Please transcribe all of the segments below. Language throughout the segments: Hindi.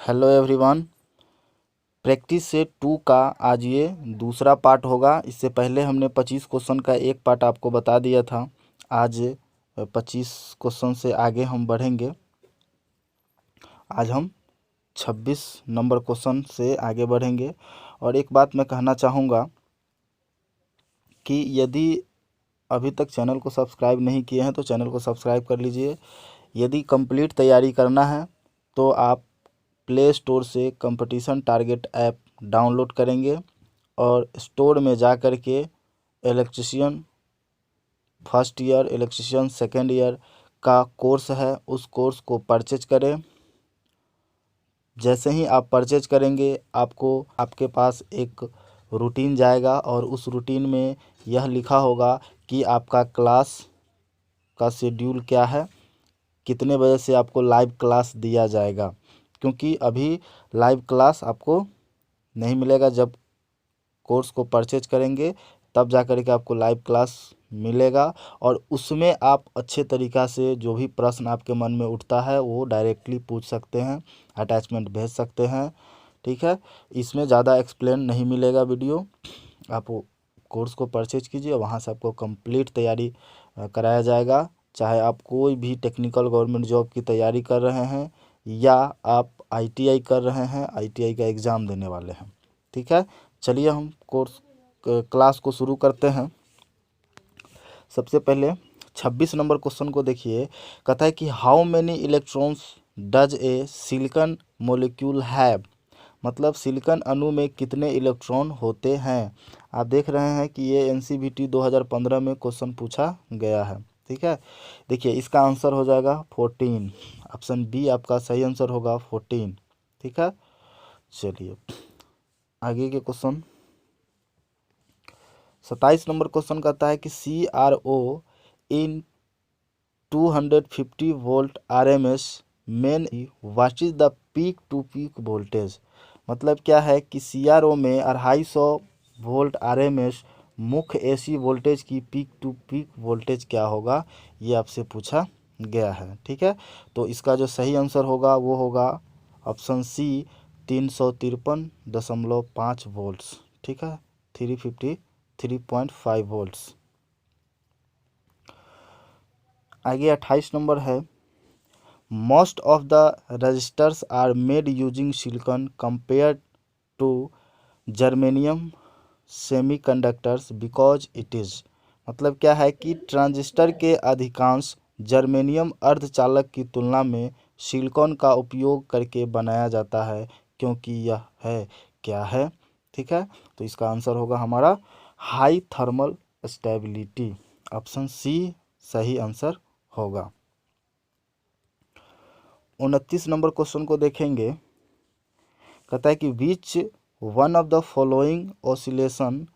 Hello everyone. प्रैक्टिस से 2 का आज ये दूसरा पार्ट होगा। इससे पहले हमने 25 क्वेश्चन का एक पार्ट आपको बता दिया था। आज 25 क्वेश्चन से आगे हम बढ़ेंगे। आज हम 26 नंबर क्वेश्चन से आगे बढ़ेंगे। और एक बात मैं कहना चाहूँगा कि यदि अभी तक चैनल को सब्सक्राइब नहीं किए हैं तो चैनल को सब्सक्राइब कर लीजिए। यदि कंप्लीट तैयारी करना है तो आप प्ले स्टोर से कंपटीशन टारगेट ऐप डाउनलोड करेंगे और स्टोर में जा कर के electrician first year, electrician second year का कोर्स है, उस कोर्स को परचेज करें। जैसे ही आप परचेज करेंगे आपको आपके पास एक रूटीन जाएगा और उस रूटीन में यह लिखा होगा कि आपका क्लास का शेड्यूल क्या है, कितने बजे से आपको लाइव क्लास दिया जाएगा। क्योंकि अभी लाइव क्लास आपको नहीं मिलेगा, जब कोर्स को परचेज करेंगे तब जा कर के आपको लाइव क्लास मिलेगा। और उसमें आप अच्छे तरीक़ा से जो भी प्रश्न आपके मन में उठता है वो डायरेक्टली पूछ सकते हैं, अटैचमेंट भेज सकते हैं। ठीक है, इसमें ज़्यादा एक्सप्लेन नहीं मिलेगा वीडियो। आप कोर्स को परचेज कीजिए, वहाँ से आपको कंप्लीट तैयारी कराया जाएगा। चाहे आप कोई भी टेक्निकल गवर्नमेंट जॉब की तैयारी कर रहे हैं या आप आईटीआई कर रहे हैं, आईटीआई का एग्ज़ाम देने वाले हैं। ठीक है, चलिए हम क्लास को शुरू करते हैं। सबसे पहले 26 नंबर क्वेश्चन को देखिए। कहता है कि how many electrons does A silicon molecule have. मतलब सिलिकॉन अणु में कितने इलेक्ट्रॉन होते हैं। आप देख रहे हैं कि ये एनसीवीटी 2015 में क्वेश्चन पूछा गया है। ठीक है, देखिए इसका आंसर हो जाएगा 14। ऑप्शन बी आपका सही आंसर होगा 14। ठीक है, चलिए आगे के क्वेश्चन। 27 नंबर क्वेश्चन कहता है कि CRO in 250 volt RMS main what is the peak to peak voltage. मतलब क्या है कि CRO में 250 वोल्ट RMS मुख्य AC वोल्टेज की पीक टू पीक वोल्टेज क्या होगा, ये आपसे पूछा गया है। ठीक है, तो इसका जो सही आंसर होगा वो होगा ऑप्शन सी 353.5 वोल्ट्स। ठीक है, 353.5 वोल्ट्स। आगे 28 नंबर है। Most of the registers are made using silicon compare to germanium semiconductors because it is. मतलब क्या है कि ट्रांजिस्टर के अधिकांश जर्मेनियम अर्धचालक की तुलना में सिलिकॉन का उपयोग करके बनाया जाता है, क्योंकि यह है क्या है। ठीक है, तो इसका आंसर होगा हमारा high thermal stability. Option C सही आंसर होगा। 29 नंबर क्वेश्चन को देखेंगे। कहता है कि which one of the following oscillation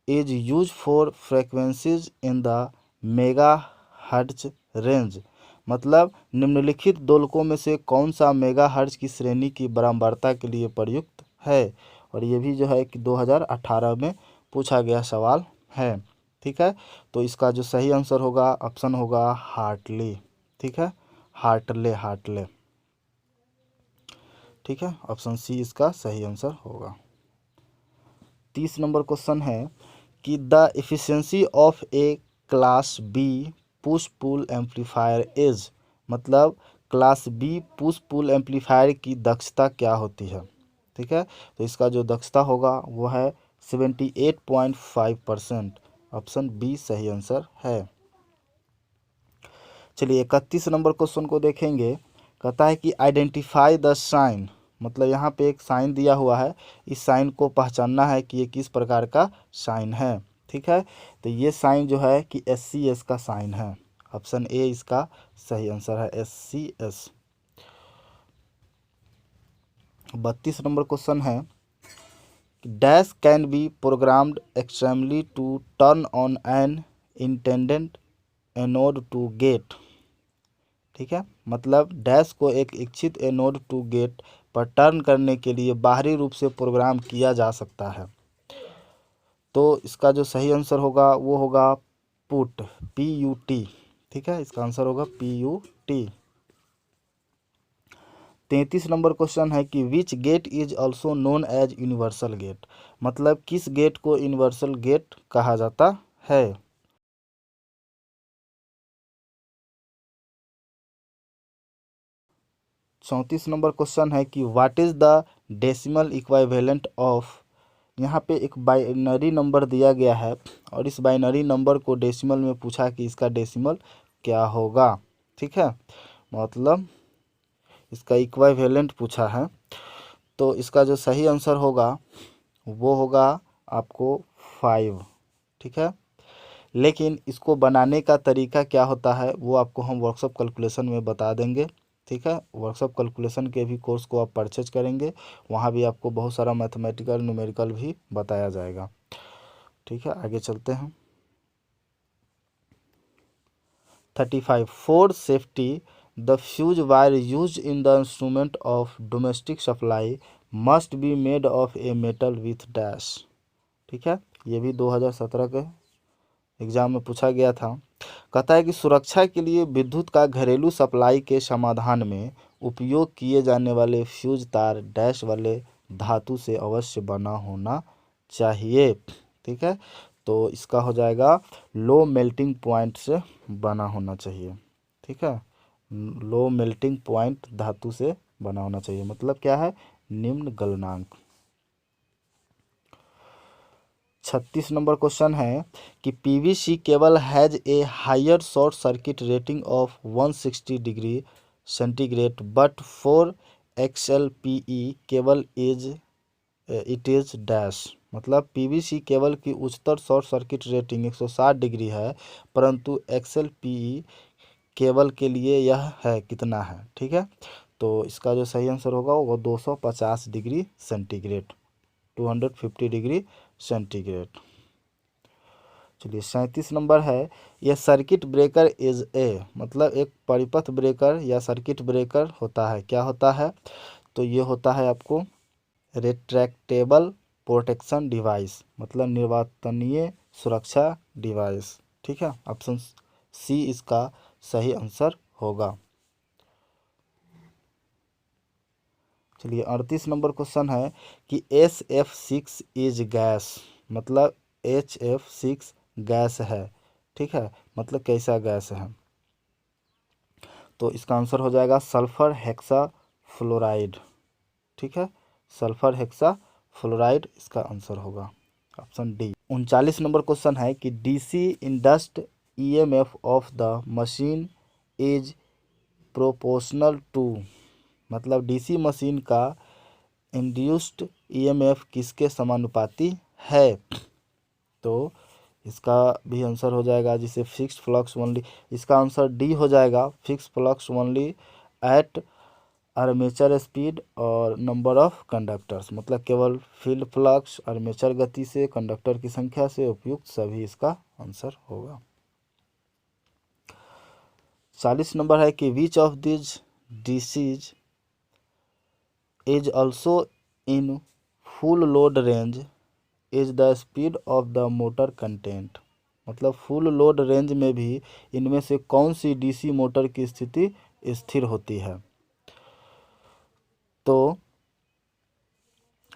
is use for frequencies in the mega hertz range. मतलब निम्नलिखित दोलकों में से कौन सा मेगा हर्ट्ज की श्रेणी की बारंबारता के लिए प्रयुक्त है। और ये भी जो है कि 2018 में पूछा गया सवाल है। ठीक है, तो इसका जो सही आंसर होगा ऑप्शन होगा हार्टली। ठीक है, हार्टले। ठीक है, ऑप्शन सी इसका सही आंसर होगा। 30 नंबर क्वेश्चन है कि the efficiency of a class B push pull amplifier is. मतलब class B push pull amplifier की दक्षता क्या होती है। ठीक है, तो इसका जो दक्षता होगा वो है 78.5%। ऑप्शन बी सही आंसर है। चलिए 31 नंबर क्वेश्चन को देखेंगे। कहता है कि आइडेंटिफाई द साइन। मतलब यहाँ पे एक साइन दिया हुआ है, इस साइन को पहचानना है कि ये किस प्रकार का साइन है। ठीक है, तो ये साइन जो है कि SCS का साइन है। ऑप्शन ए इसका सही आंसर है, SCS। 32 नंबर क्वेश्चन है dash can be programmed extremely to turn on an intended anode to gate. ठीक है, मतलब डैश को एक इच्छित एनोड टू गेट पर टर्न करने के लिए बाहरी रूप से प्रोग्राम किया जा सकता है। तो इसका जो सही आंसर होगा वो होगा पुट, PUT। ठीक है, इसका आंसर होगा PUT। 33 नंबर क्वेश्चन है कि which gate is also known as universal gate, मतलब किस गेट को यूनिवर्सल गेट कहा जाता है। 34 नंबर क्वेश्चन है कि what is the decimal equivalent of, यहाँ पे एक बाइनरी नंबर दिया गया है और इस बाइनरी नंबर को डेसिमल में पूछा कि इसका डेसिमल क्या होगा। ठीक है, मतलब इसका इक्विवेलेंट पूछा है, तो इसका जो सही आंसर होगा वो होगा आपको 5। ठीक है, लेकिन इसको बनाने का तरीका क्या होता है वो आपको हम वर्कशॉप कैलकुलेशन में बता देंगे। ठीक है, वर्कशॉप कैलकुलेशन के भी कोर्स को आप परचेज करेंगे, वहाँ भी आपको बहुत सारा मैथमेटिकल न्यूमेरिकल भी बताया जाएगा। ठीक है, आगे चलते हैं। 35 for safety the fuse wire use in the instrument of domestic supply must be made of a metal with dash. ठीक है, ये भी 2017 के एग्जाम में पूछा गया था। कहता है कि सुरक्षा के लिए विद्युत का घरेलू सप्लाई के समाधान में उपयोग किए जाने वाले फ्यूज तार डैश वाले धातु से अवश्य बना होना चाहिए। ठीक है, तो इसका हो जाएगा लो मेल्टिंग पॉइंट से बना होना चाहिए। ठीक है, लो मेल्टिंग पॉइंट धातु से बना होना चाहिए, मतलब क्या है, निम्न गलनांक। 36 नंबर क्वेश्चन है कि PVC cable has a higher short circuit rating of 160 degree centigrade but for XLPE cable is it is dash, मतलब पीवीसी केबल की उच्चतर शॉर्ट सर्किट रेटिंग 160 डिग्री है, परंतु XLPE केबल के लिए यह है कितना है। ठीक है, तो इसका जो सही आंसर होगा वो 250 डिग्री सेंटीग्रेड, 250 डिग्री सेंटीग्रेड। चलिए 37 नंबर है, यह सर्किट ब्रेकर इज ए, मतलब एक परिपथ ब्रेकर या सर्किट ब्रेकर होता है, क्या होता है, तो ये होता है आपको रेट्रैक्टेबल प्रोटेक्शन डिवाइस, मतलब निर्वातनीय सुरक्षा डिवाइस। ठीक है, ऑप्शन सी इसका सही आंसर होगा। चलिए 38 नंबर क्वेश्चन है कि SF6 इज गैस, मतलब HF6 गैस है। ठीक है, मतलब कैसा गैस है, तो इसका आंसर हो जाएगा सल्फर हेक्सा फ्लोराइड। ठीक है, सल्फर हेक्सा फ्लोराइड इसका आंसर होगा, ऑप्शन डी। 39 नंबर क्वेश्चन है कि DC induced EMF of the machine is proportional to, मतलब DC मशीन का इंड्यूस्ड EMF किसके समानुपाती है, तो इसका भी आंसर हो जाएगा जिसे फिक्स्ड फ्लक्स ओनली, इसका आंसर डी हो जाएगा, fix flux only at armature speed और नंबर ऑफ कंडक्टर्स, मतलब केवल फील्ड फ्लक्स आर्मेचर गति से कंडक्टर की संख्या से उपयुक्त सभी इसका आंसर होगा। 40 नंबर है कि which of this disease is also in full load range is the speed of the motor content, मतलब फुल लोड रेंज में भी इनमें से कौन सी DC मोटर की स्थिति स्थिर होती है, तो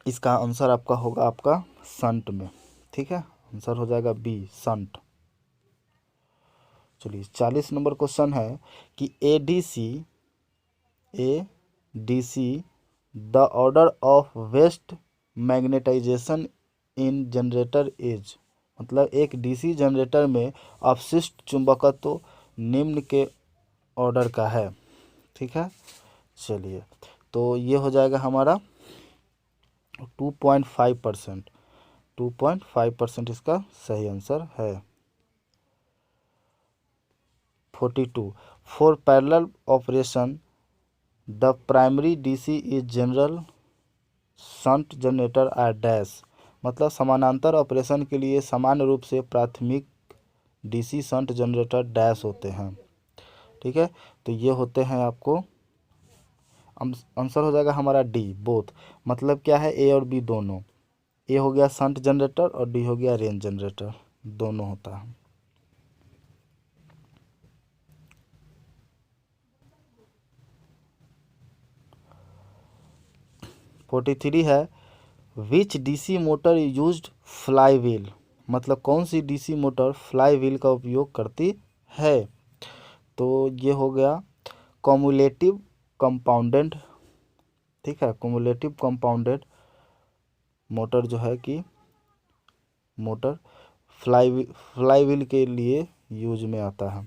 इसका आंसर आपका होगा आपका संट में। ठीक है, आंसर हो जाएगा बी संट। चलिए 40 नंबर क्वेश्चन है कि ADC the order of west magnetization in generator is, मतलब एक DC जनरेटर में अपशिष्ट चुंबकत्व निम्न के ऑर्डर का है। ठीक है, चलिए तो ये हो जाएगा हमारा 2.5%, 2.5% इसका सही आंसर है। 42 for parallel operation the primary DC is general shunt generator are dash, मतलब समानांतर ऑपरेशन के लिए सामान्य रूप से प्राथमिक DC शंट जनरेटर डैश होते हैं। ठीक है, तो ये होते हैं आपको, आंसर हो जाएगा हमारा डी बोथ, मतलब क्या है, ए और बी दोनों, ए हो गया शंट जनरेटर और डी हो गया रेंज जनरेटर, दोनों होता है। 43 है which DC motor used flywheel, मतलब कौन सी डीसी मोटर फ्लाई व्हील का उपयोग करती है। तो ये हो गया कॉमुलेटिव कंपाउंडेड, ठीक है, कॉमुलेटिव कंपाउंडेड मोटर जो है कि मोटर फ्लाई व्हील के लिए यूज में आता है।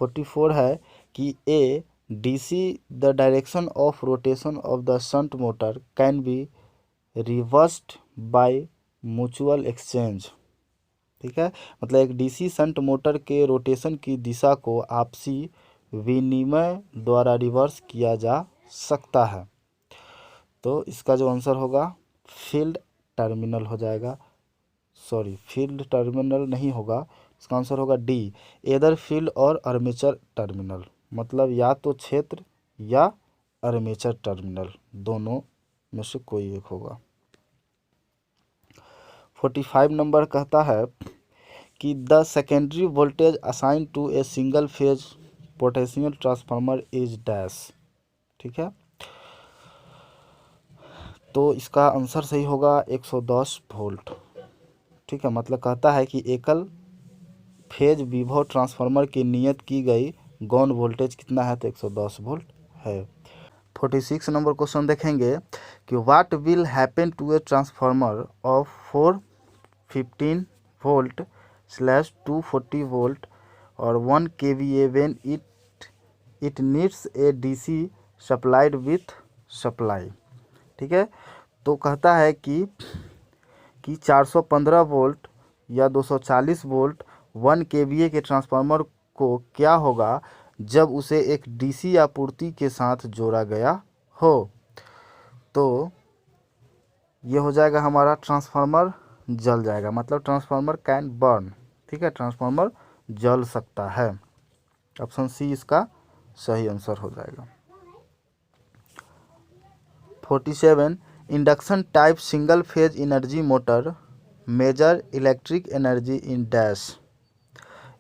44 है कि a DC the direction of rotation of the shunt motor can be reversed by mutual exchange, ठीक है, मतलब एक डीसी शंट मोटर के रोटेशन की दिशा को आपसी विनिमय द्वारा रिवर्स किया जा सकता है। तो इसका जो आंसर होगा फील्ड टर्मिनल हो जाएगा, सॉरी फील्ड टर्मिनल नहीं होगा, इसका आंसर होगा डी एदर फील्ड और आर्मेचर टर्मिनल, मतलब या तो क्षेत्र या आर्मेचर टर्मिनल, दोनों में से कोई एक होगा। 45 नंबर कहता है कि the secondary voltage assign to a single phase potential transformer is dash, ठीक है, तो इसका आंसर सही होगा 110 वोल्ट, ठीक है, मतलब कहता है कि एकल फेज विभव ट्रांसफार्मर की नियत की गई गौण वोल्टेज कितना है, तो 110 वोल्ट है। 46 नंबर क्वेश्चन देखेंगे कि what will happen to a transformer of 415 volt slash 240 volt और 1 kVA when it needs a DC supplied with supply, ठीक है, तो कहता है कि 415 वोल्ट या 240 वोल्ट 1 kVA के ट्रांसफार्मर को क्या होगा जब उसे एक डीसी आपूर्ति के साथ जोड़ा गया हो। तो ये हो जाएगा हमारा ट्रांसफार्मर जल जाएगा, मतलब ट्रांसफार्मर कैन बर्न, ठीक है, ट्रांसफार्मर जल सकता है। ऑप्शन सी इसका सही आंसर हो जाएगा। 47 induction type single phase energy motor measure electric energy in dash,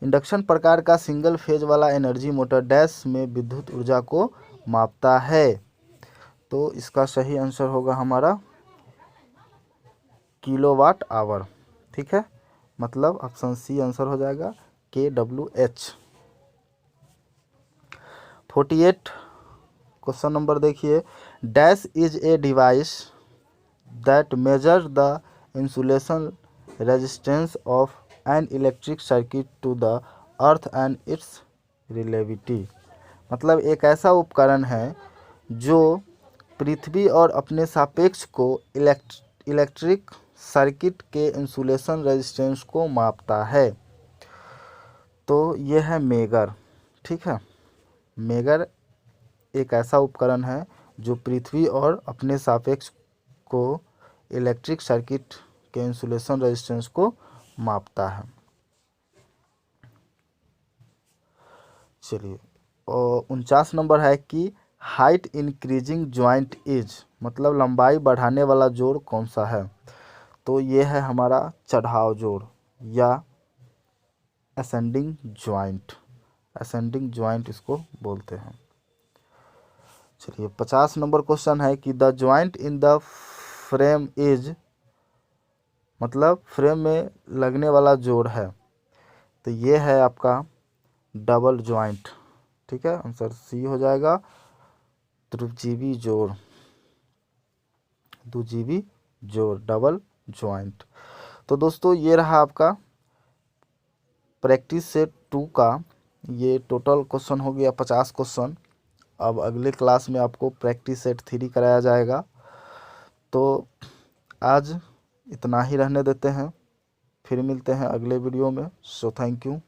induction प्रकार का सिंगल फेज वाला एनर्जी मोटर डैश में विद्युत ऊर्जा को मापता है। तो इसका सही आंसर होगा हमारा किलोवाट आवर, ठीक है, मतलब ऑप्शन सी आंसर हो जाएगा kWh। 48 क्वेश्चन नंबर देखिए dash is a device that measure the insulation resistance of an electric circuit to the earth and its relativity, मतलब एक ऐसा उपकरण है जो पृथ्वी और अपने सापेक्ष को इलेक्ट्रिक सर्किट के इंसुलेशन रेजिस्टेंस को मापता है। तो यह है मेगर, ठीक है, मेगर एक ऐसा उपकरण है जो पृथ्वी और अपने सापेक्ष को इलेक्ट्रिक सर्किट के इंसुलेशन रेजिस्टेंस को मापता है। चलिए, और 49 नंबर है कि हाइट इंक्रीजिंग जॉइंट इज, मतलब लंबाई बढ़ाने वाला जोड़ कौन सा है। तो ये है हमारा चढ़ाव जोड़ या असेंडिंग जॉइंट, असेंडिंग जॉइंट इसको बोलते हैं। चलिए 50 नंबर क्वेश्चन है कि the joint in the frame is, मतलब फ्रेम में लगने वाला जोड़ है, तो ये है आपका डबल जॉइंट, ठीक है, आंसर सी हो जाएगा त्रिजीवी जोड़, द्विजीवी जोड़, डबल जॉइंट। तो दोस्तों ये रहा आपका प्रैक्टिस सेट 2 का, ये टोटल क्वेश्चन हो गया 50 क्वेश्चन। अब अगले क्लास में आपको प्रैक्टिस सेट 3 कराया जाएगा। तो आज इतना ही रहने देते हैं, फिर मिलते हैं अगले वीडियो में। So thank you.